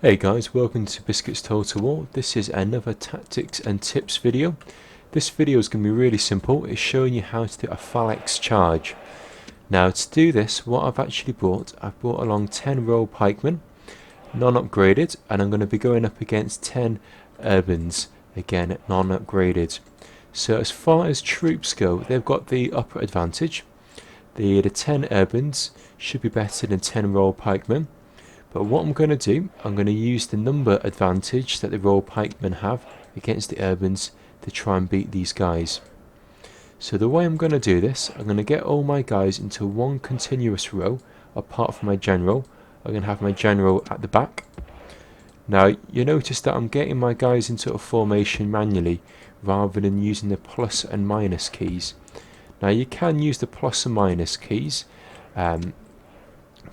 Hey guys, welcome to Biscuits Total War. This is another tactics and tips video. This video is going to be really simple. It's showing you how to do a Phalanx charge. Now to do this, what I've actually brought, I've brought along 10 royal pikemen, non-upgraded, and I'm going to be going up against 10 urbans, again non-upgraded. So as far as troops go, they've got the upper advantage. The 10 urbans should be better than 10 royal pikemen. But what I'm going to do, I'm going to use the number advantage that the royal pikemen have against the urbans to try and beat these guys. So the way I'm going to do this, I'm going to get all my guys into one continuous row, apart from my general. I'm going to have my general at the back. Now you notice that I'm getting my guys into a formation manually, rather than using the plus and minus keys. Now you can use the plus and minus keys. For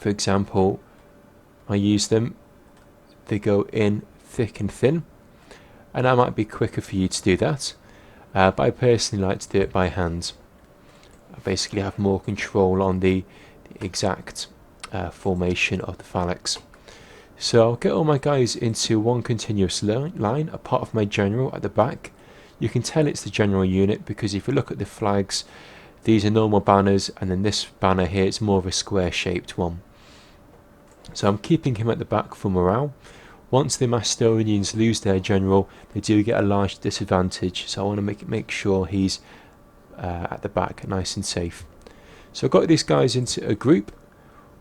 example, I use them, they go in thick and thin, and that might be quicker for you to do that, but I personally like to do it by hand. I basically have more control on the exact formation of the phalanx. So I'll get all my guys into one continuous line, apart from my general at the back. You can tell it's the general unit because if you look at the flags, these are normal banners, and then this banner here is more of a square shaped one. So I'm keeping him at the back for morale. Once the Macedonians lose their general, they do get a large disadvantage, so I want to make sure he's at the back, nice and safe. So I've got these guys into a group.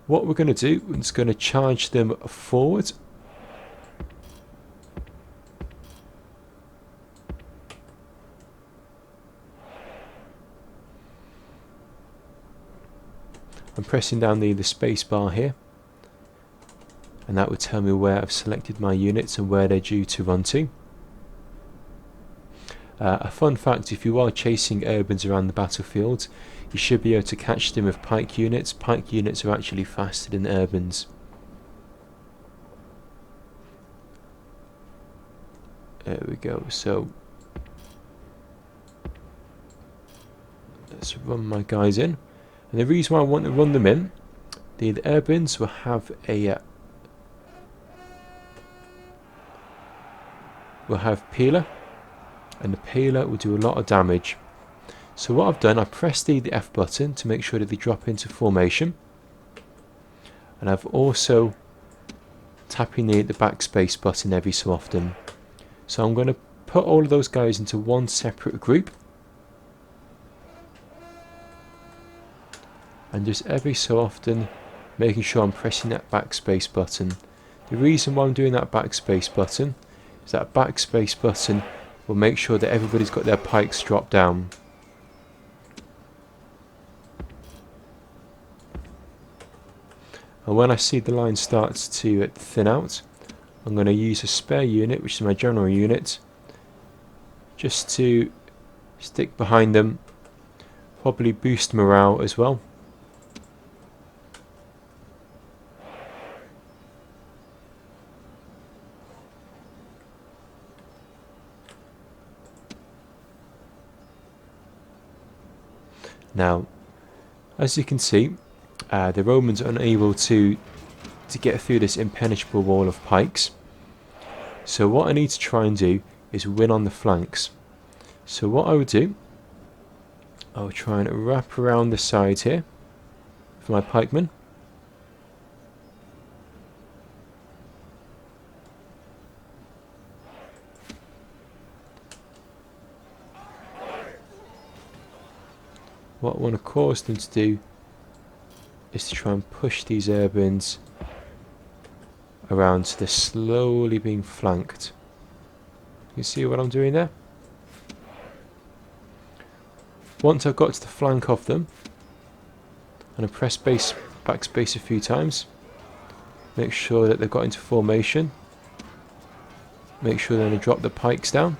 What we're going to do, we're just going to charge them forward. I'm pressing down the space bar here, and that will tell me where I've selected my units and where they're due to run to. A fun fact, if you are chasing urbans around the battlefield, you should be able to catch them with pike units. Pike units are actually faster than urbans. There we go, so let's run my guys in. And the reason why I want to run them in, the urbans will have a we'll have peeler, and the peeler will do a lot of damage. So what I've done, I pressed the F button to make sure that they drop into formation, and I've also tapping the backspace button every so often. So I'm going to put all of those guys into one separate group, and just every so often making sure I'm pressing that backspace button. The reason why I'm doing that backspace button, that backspace button will make sure that everybody's got their pikes dropped down. And when I see the line starts to thin out, I'm going to use a spare unit, which is my general unit, just to stick behind them, probably boost morale as well. Now, as you can see, the Romans are unable to get through this impenetrable wall of pikes. So what I need to try and do is win on the flanks. So what I would do, I'll try and wrap around the side here for my pikemen. What I want to cause them to do is to try and push these urbans around so they're slowly being flanked. You see what I'm doing there? Once I've got to the flank of them, and I press backspace a few times, make sure that they've got into formation, make sure they're going to drop the pikes down.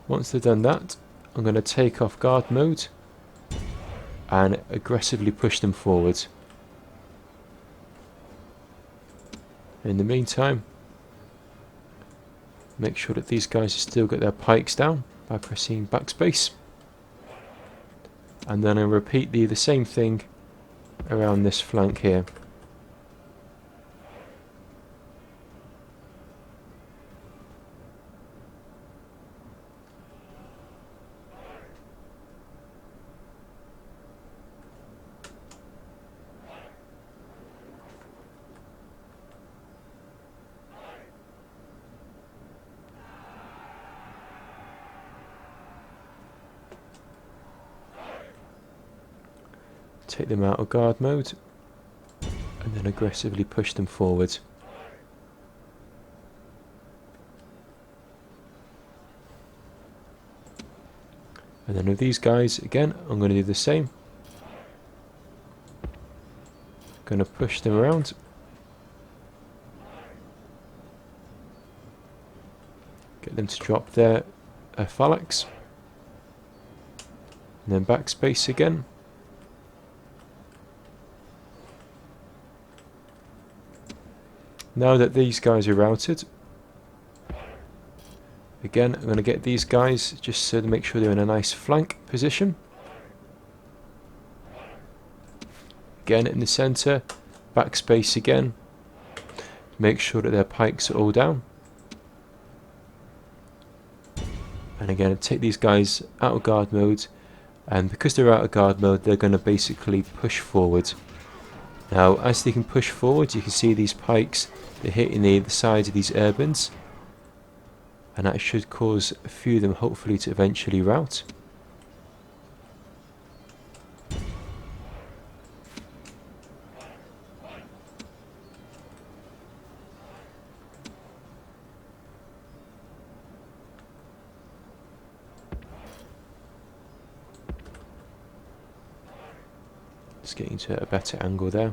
Once they've done that, I'm going to take off guard mode and aggressively push them forward. In the meantime, make sure that these guys have still got their pikes down by pressing backspace. and then I repeat the same thing around this flank here. Take them out of guard mode and then aggressively push them forward. And then with these guys, again, I'm going to do the same. Going to push them around. Get them to drop their Phalanx. And then backspace again. Now that these guys are routed, again, I'm going to get these guys just so to make sure they're in a nice flank position. Again in the centre, backspace again. Make sure that their pikes are all down. And again, take these guys out of guard mode, and because they're out of guard mode, they're going to basically push forward. Now, as they can push forward, you can see these pikes, they're hitting the sides of these urbans, and that should cause a few of them hopefully to eventually rout. Just getting to a better angle there.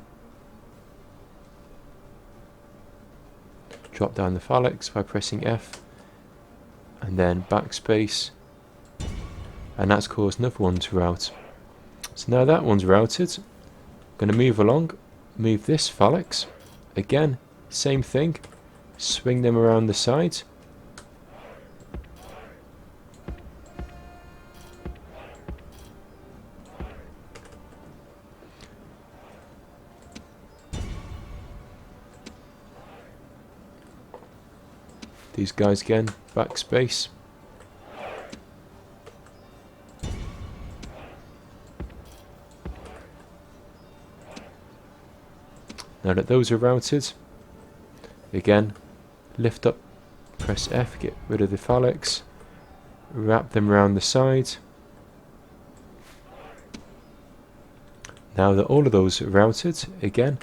Drop down the Phalanx by pressing F and then backspace, and that's caused another one to rout. So now that one's routed, I'm going to move along, move this Phalanx, again, same thing, swing them around the side. These guys again, backspace. Now that those are routed, again, lift up, press F, get rid of the Phalanx, wrap them around the side. Now that all of those are routed, again,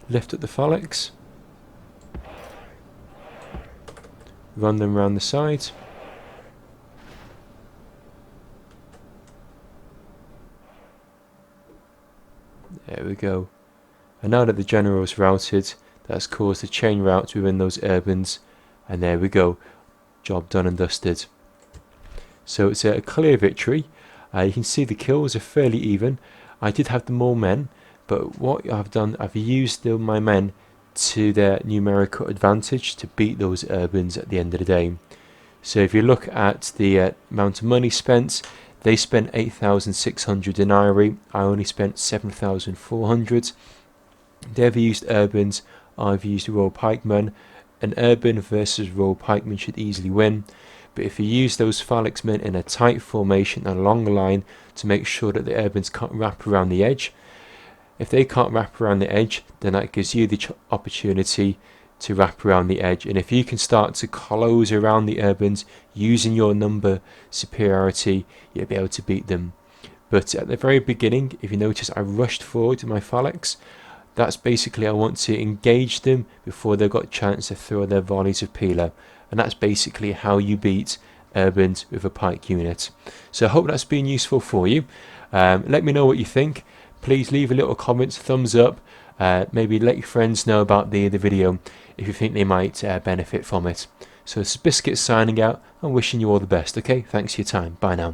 lift up the Phalanx, run them around the side. There we go. And now that the general is routed, that's caused a chain rout within those urbans, and there we go, job done and dusted. So it's a clear victory. You can see the kills are fairly even. I did have the more men, but what I've done, I've used my men to their numerical advantage to beat those urbans at the end of the day. So if you look at the amount of money spent, they spent 8,600 denarii, I only spent 7,400. They've used urbans, I've used Royal Pikemen. An urban versus Royal Pikemen should easily win, but if you use those Phalanx men in a tight formation and a long line to make sure that the urbans can't wrap around the edge, if they can't wrap around the edge, then that gives you the opportunity to wrap around the edge. And if you can start to close around the urbans using your number superiority, you'll be able to beat them. But at the very beginning, if you notice, I rushed forward with my Phalanx. That's basically, I want to engage them before they've got a chance to throw their volleys of peeler. And that's basically how you beat urbans with a pike unit. So I hope that's been useful for you. Let me know what you think. Please leave a little comment, thumbs up, maybe let your friends know about the video if you think they might benefit from it. So this is Biscuits signing out and wishing you all the best, okay? Thanks for your time. Bye now.